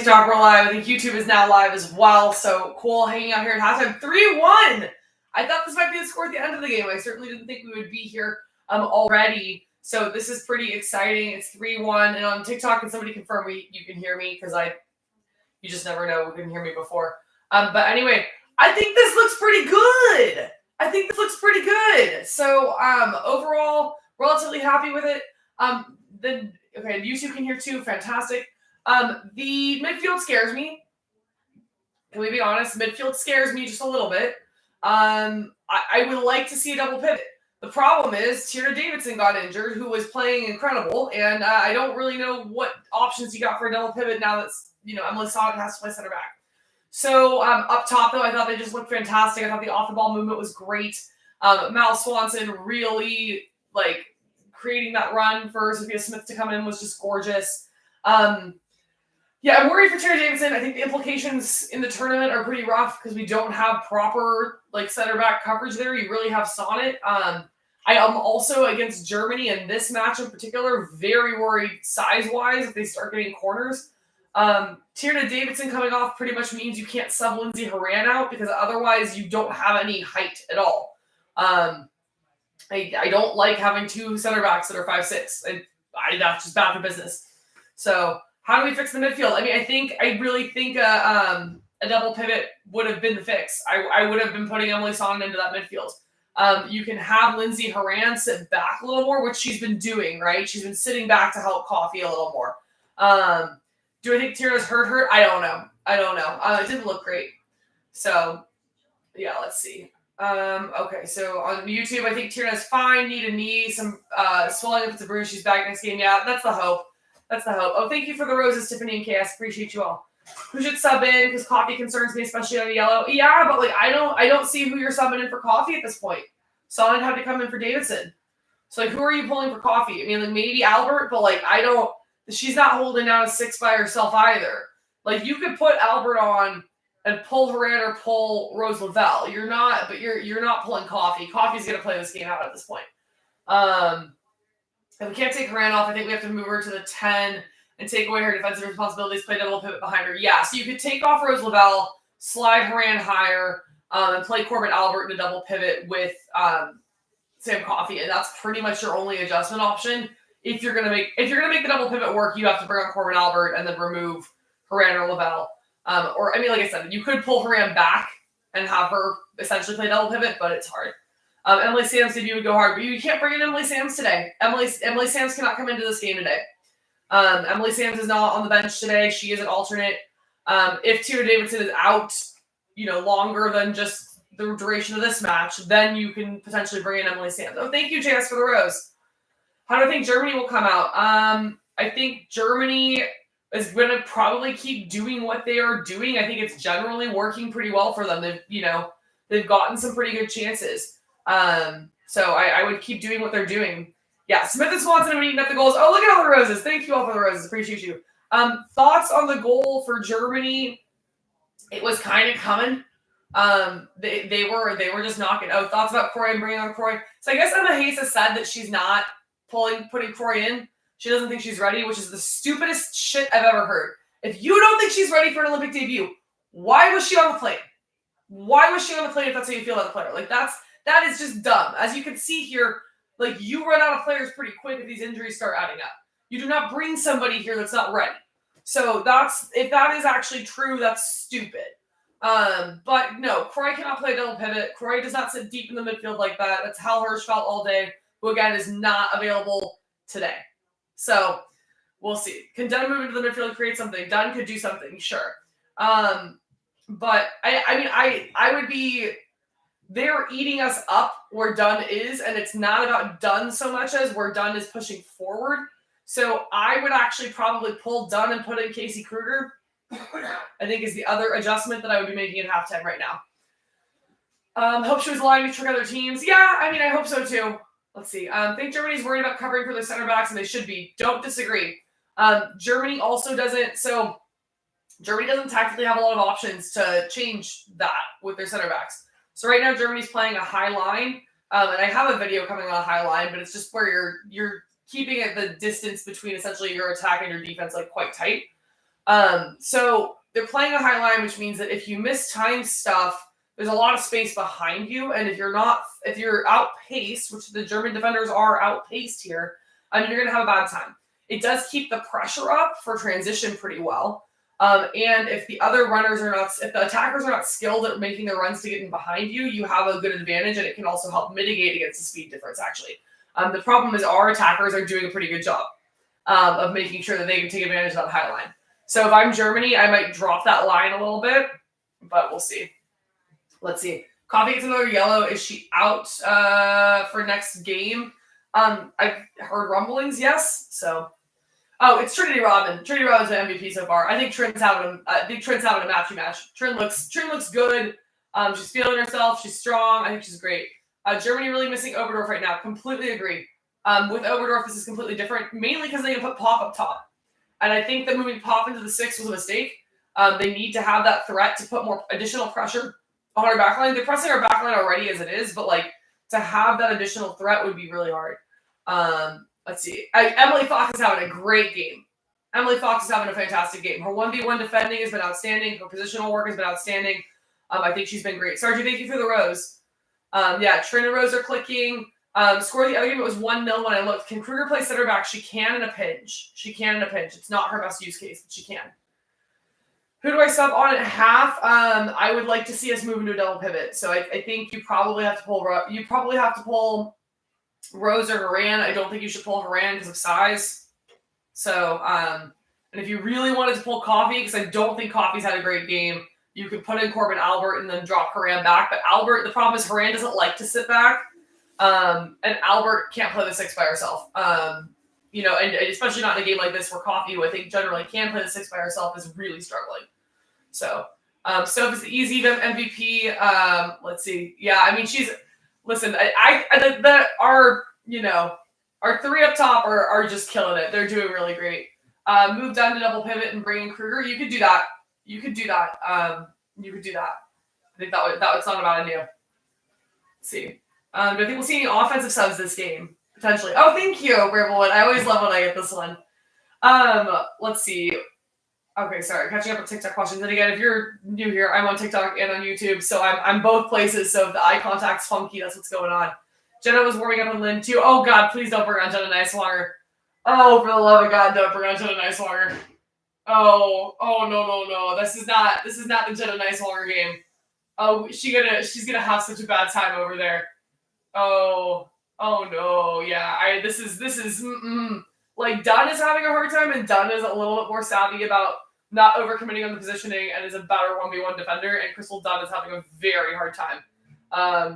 TikTok, we're live. I think YouTube is now live as well. So cool hanging out here at halftime. 3-1. I thought this might be the score at the end of the game. I certainly didn't think we would be here already. So this is pretty exciting. It's 3-1. And on TikTok, can somebody confirm you can hear me? Because you just never know who can hear me before. But anyway, I think this looks pretty good. So overall, relatively happy with it. Okay, YouTube can hear too. Fantastic. The midfield scares me. Can we be honest? Midfield scares me just a little bit. I would like to see a double pivot. The problem is Tierna Davidson got injured, who was playing incredible, and I don't really know what options you got for a double pivot now that's, Emily Sonnet has to play center back. So up top, though, I thought they just looked fantastic. I thought the off-the-ball movement was great. Mal Swanson really, creating that run for Sophia Smith to come in was just gorgeous. Yeah, I'm worried for Tierna Davidson. I think the implications in the tournament are pretty rough because we don't have proper center back coverage there. You really have Sonnet. I am also against Germany in this match in particular, very worried size-wise if they start getting corners. Tierna Davidson coming off pretty much means you can't sub Lindsay Horan out because otherwise you don't have any height at all. I don't like having two center backs that are 5'6". That's just bad for business. So how do we fix the midfield? I really think a double pivot would have been the fix. I would have been putting Emily Sonnet into that midfield. You can have Lindsay Horan sit back a little more, which she's been doing, right? She's been sitting back to help Coffee a little more. Do I think Tierna's hurt? I don't know. It didn't look great. So, yeah, let's see. Okay, so on YouTube, I think Tierna's fine. Need a knee, some swelling if it's a bruise. She's back next game. Yeah, that's the hope. Oh, thank you for the roses, Tiffany and KS. Appreciate you all. Who should sub in? Because Coffee concerns me, especially on the yellow. Yeah, but I don't see who you're subbing in for Coffee at this point. Sonnet had to come in for Davidson. So who are you pulling for Coffee? Maybe Albert, but I don't. She's not holding down a 6 by herself either. You could put Albert on and pull Horan or pull Rose Lavelle. You're not pulling Coffee. Coffee's gonna play this game out at this point. If we can't take Horan off, I think we have to move her to the 10 and take away her defensive responsibilities, play double pivot behind her. Yeah, so you could take off Rose Lavelle, slide Horan higher, and play Corbin Albert in a double pivot with Sam Coffee, and that's pretty much your only adjustment option. If you're gonna make the double pivot work, you have to bring on Corbin Albert and then remove Horan or Lavelle. Like I said, you could pull Horan back and have her essentially play double pivot, but it's hard. Emily Sams said you would go hard, but you can't bring in Emily Sams today. Emily Sams cannot come into this game today. Emily Sams is not on the bench today. She is an alternate. If Tierna Davidson is out, longer than just the duration of this match, then you can potentially bring in Emily Sams. Oh, thank you, JS, for the rose. How do I think Germany will come out? I think Germany is going to probably keep doing what they are doing. I think it's generally working pretty well for them. They've gotten some pretty good chances. So I would keep doing what they're doing. Yeah, Smith and Swanson have been eating up the goals. Oh, look at all the roses. Thank you all for the roses. Appreciate you. Thoughts on the goal for Germany? It was kind of coming. They were just knocking. Oh, thoughts about Croy and bringing on Croy. So I guess Emma Hayes has said that she's not putting Croy in. She doesn't think she's ready, which is the stupidest shit I've ever heard. If you don't think she's ready for an Olympic debut, why was she on the plane? If that's how you feel about the player? That is just dumb. As you can see here, you run out of players pretty quick if these injuries start adding up. You do not bring somebody here that's not ready. So if that is actually true, that's stupid. But no, Croy cannot play double pivot. Croy does not sit deep in the midfield like that. That's Hal Hirschfeld all day, who again is not available today. So we'll see. Can Dunn move into the midfield and create something? Dunn could do something, sure. But I would be. They're eating us up where Dunn is, and it's not about Dunn so much as where Dunn is pushing forward. So I would actually probably pull Dunn and put in Casey Kruger, I think is the other adjustment that I would be making at halftime right now. Hope she was allowing me to trick other teams. Yeah, I hope so too. Let's see. I think Germany's worried about covering for their center backs, and they should be. Don't disagree. Germany also doesn't. So Germany doesn't tactically have a lot of options to change that with their center backs. So right now, Germany's playing a high line, and I have a video coming on a high line, but it's just where you're keeping it the distance between essentially your attack and your defense quite tight. So they're playing a high line, which means that if you miss time stuff, there's a lot of space behind you, and if you're outpaced, which the German defenders are outpaced here, you're going to have a bad time. It does keep the pressure up for transition pretty well. And if the other runners if the attackers are not skilled at making their runs to get in behind you, you have a good advantage, and it can also help mitigate against the speed difference, actually. The problem is our attackers are doing a pretty good job of making sure that they can take advantage of that high line. So if I'm Germany, I might drop that line a little bit, but we'll see. Let's see. Coffee gets another yellow. Is she out for next game? I've heard rumblings, yes. So, it's Trinity Rodman. Trinity Rodman's an MVP so far. I think Trin's having a match. Trin looks good. She's feeling herself. She's strong. I think she's great. Germany really missing Oberdorf right now. Completely agree. With Oberdorf, this is completely different, mainly because they can put Pop up top. And I think that moving Pop into the 6 was a mistake. They need to have that threat to put more additional pressure on our backline. They're pressing our backline already as it is, but to have that additional threat would be really hard. Let's see. Emily Fox is having a great game. Emily Fox is having a fantastic game. Her 1v1 defending has been outstanding. Her positional work has been outstanding. I think she's been great. Sargi, thank you for the rose. Trin and Rose are clicking. Score the other game, it was 1-0 when I looked. Can Kruger play center back? She can in a pinch. It's not her best use case, but she can. Who do I sub on at half? I would like to see us move into a double pivot. So I think you probably have to pull Rose or Haran. I don't think you should pull Haran because of size. So, and if you really wanted to pull Coffee, because I don't think Coffee's had a great game, you could put in Corbin Albert and then drop Haran back. But the problem is Haran doesn't like to sit back. And Albert can't play the 6 by herself. And especially not in a game like this where Coffee, who I think generally can play the 6 by herself, is really struggling. So, Steph is the easy MVP. Let's see. Yeah, I mean, our 3 up top are just killing it. They're doing really great. Move down to double pivot and bring in Kruger. You could do that. I think that's not a bad idea. Let's see. Do I think we'll see any offensive subs this game? Potentially. Oh, thank you, Bramblewood. I always love when I get this one. Let's see. Okay, sorry. Catching up with TikTok questions. And again, if you're new here, I'm on TikTok and on YouTube, so I'm both places. So if the eye contact's funky, that's what's going on. Jenna was warming up on Lynn too. Oh God, please don't bring on Jenna Nicewanger. Oh, for the love of God, don't bring on Jenna Nicewanger. Oh no. This is not the Jenna Nicewanger game. Oh, she's gonna have such a bad time over there. Oh no, yeah. This is like Dunn is having a hard time, and Dunn is a little bit more savvy about not overcommitting on the positioning and is a better 1v1 defender, and Crystal Dunn is having a very hard time.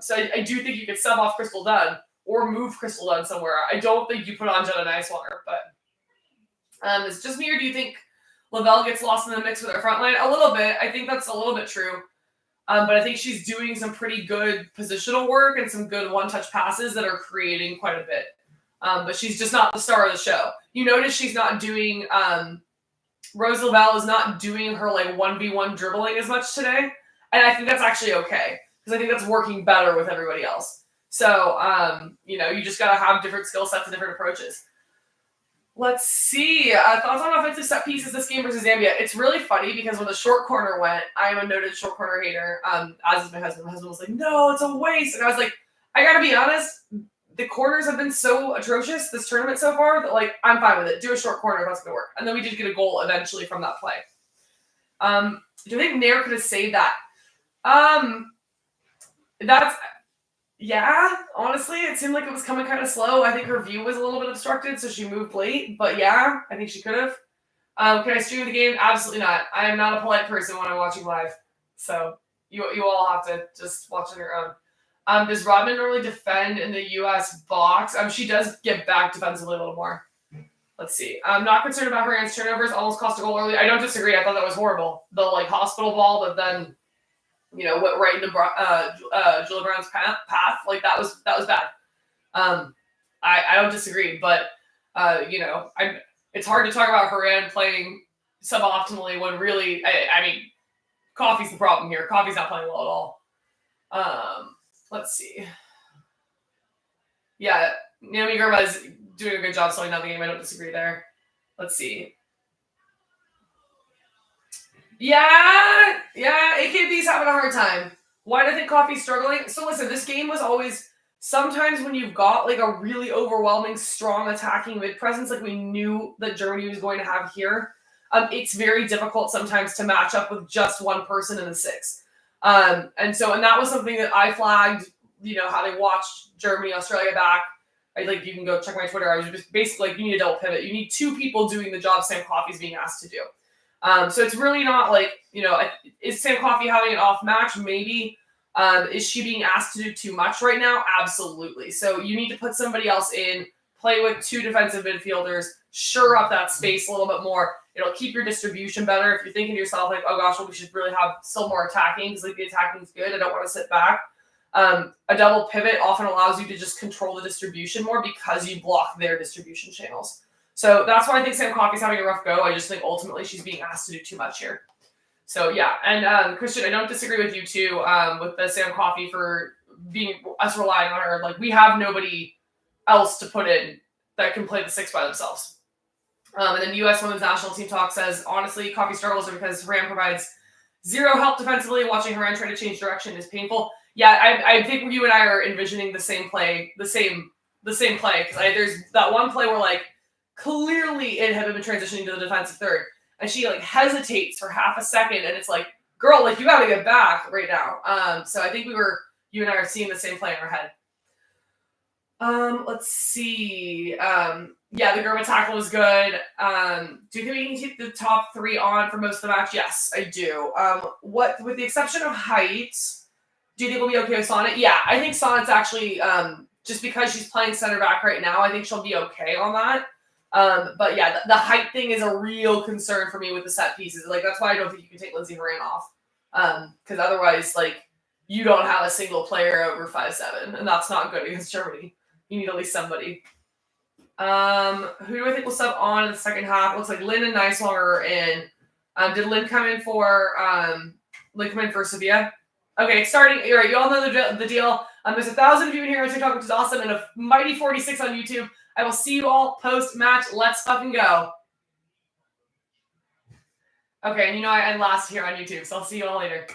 So I do think you could sub off Crystal Dunn or move Crystal Dunn somewhere. I don't think you put on Jenna Nicewanger, but is it just me, or do you think Lavelle gets lost in the mix with her front line? A little bit. I think that's a little bit true. But I think she's doing some pretty good positional work and some good one-touch passes that are creating quite a bit. But she's just not the star of the show. You notice she's not doing Rose Lavelle is not doing her 1v1 dribbling as much today. And I think that's actually okay, because I think that's working better with everybody else. So, you just got to have different skill sets and different approaches. Let's see. Thoughts on offensive set pieces this game versus Zambia? It's really funny because when the short corner went, I am a noted short corner hater, as is my husband. My husband was like, no, it's a waste. And I was like, I got to be honest, the corners have been so atrocious this tournament so far that, I'm fine with it. Do a short corner if that's going to work. And then we did get a goal eventually from that play. Do you think Nair could have saved that? Yeah, honestly, it seemed like it was coming kind of slow. I think her view was a little bit obstructed, so she moved late. But yeah, I think she could have. Can I stream the game? Absolutely not. I am not a polite person when I'm watching live. So you all have to just watch on your own. Does Rodman normally defend in the U.S. box? She does get back defensively a little more. Let's see. I'm not concerned about her answer turnovers. Almost cost a goal early. I don't disagree. I thought that was horrible. The hospital ball that then went right into Julia Brown's path. That was bad. I don't disagree, but it's hard to talk about Haran playing suboptimally when really, Coffee's the problem here. Coffee's not playing well at all. Let's see. Yeah, Naomi Germa is doing a good job slowing down the game. I don't disagree there. Let's see. Yeah, AKB's having a hard time. Why do I think Coffee's struggling? So listen, this game was always sometimes when you've got like a really overwhelming, strong attacking mid presence, like we knew that Germany was going to have here. It's very difficult sometimes to match up with just one person in the six. And that was something that I flagged, having watched Germany, Australia back. You can go check my Twitter. I was just basically like, you need a double pivot. You need two people doing the job Sam Coffey's being asked to do. So it's really not like, is Sam Coffey having an off match? Maybe. Is she being asked to do too much right now? Absolutely. So you need to put somebody else in, play with two defensive midfielders, shore up that space a little bit more. It'll keep your distribution better. If you're thinking to yourself, like, oh gosh, well, we should really have still more attacking because the attacking is good. I don't want to sit back. A double pivot often allows you to just control the distribution more because you block their distribution channels. So that's why I think Sam Coffey's having a rough go. I just think ultimately she's being asked to do too much here. So yeah, and Christian, I don't disagree with you too with the Sam Coffey for us relying on her. Like we have nobody else to put in that can play the six by themselves. And then U.S. Women's National Team Talk says, honestly, Coffey struggles because Haran provides zero help defensively. Watching Haran try to change direction is painful. Yeah, I think you and I are envisioning the same play, the same play because there's that one play where like clearly it had been transitioning to the defensive third. And she like hesitates for half a second, and it's like, girl, like you got to get back right now. So I think you and I are seeing the same play in our head. Let's see. Yeah, the Germa tackle was good. Do you think we can keep the top three on for most of the match? Yes, I do. With the exception of height, do you think we'll be okay with Sonnet? Yeah, I think Sonnet's actually just because she's playing center back right now, I think she'll be okay on that. But yeah, the height thing is a real concern for me with the set pieces. Like that's why I don't think you can take Lindsay Horan off. Because otherwise, like you don't have a single player over 5'7", and that's not good against Germany. You need at least somebody. Who do I think will sub on in the second half? It looks like Lynn and Niswanger are in. Did Lynn come in for Sevilla? Okay, starting. All right, you all know the deal. There's 1,000 of you in here on TikTok, which is awesome, and a mighty 46 on YouTube. I will see you all post-match. Let's fucking go. Okay, and I last here on YouTube, so I'll see you all later.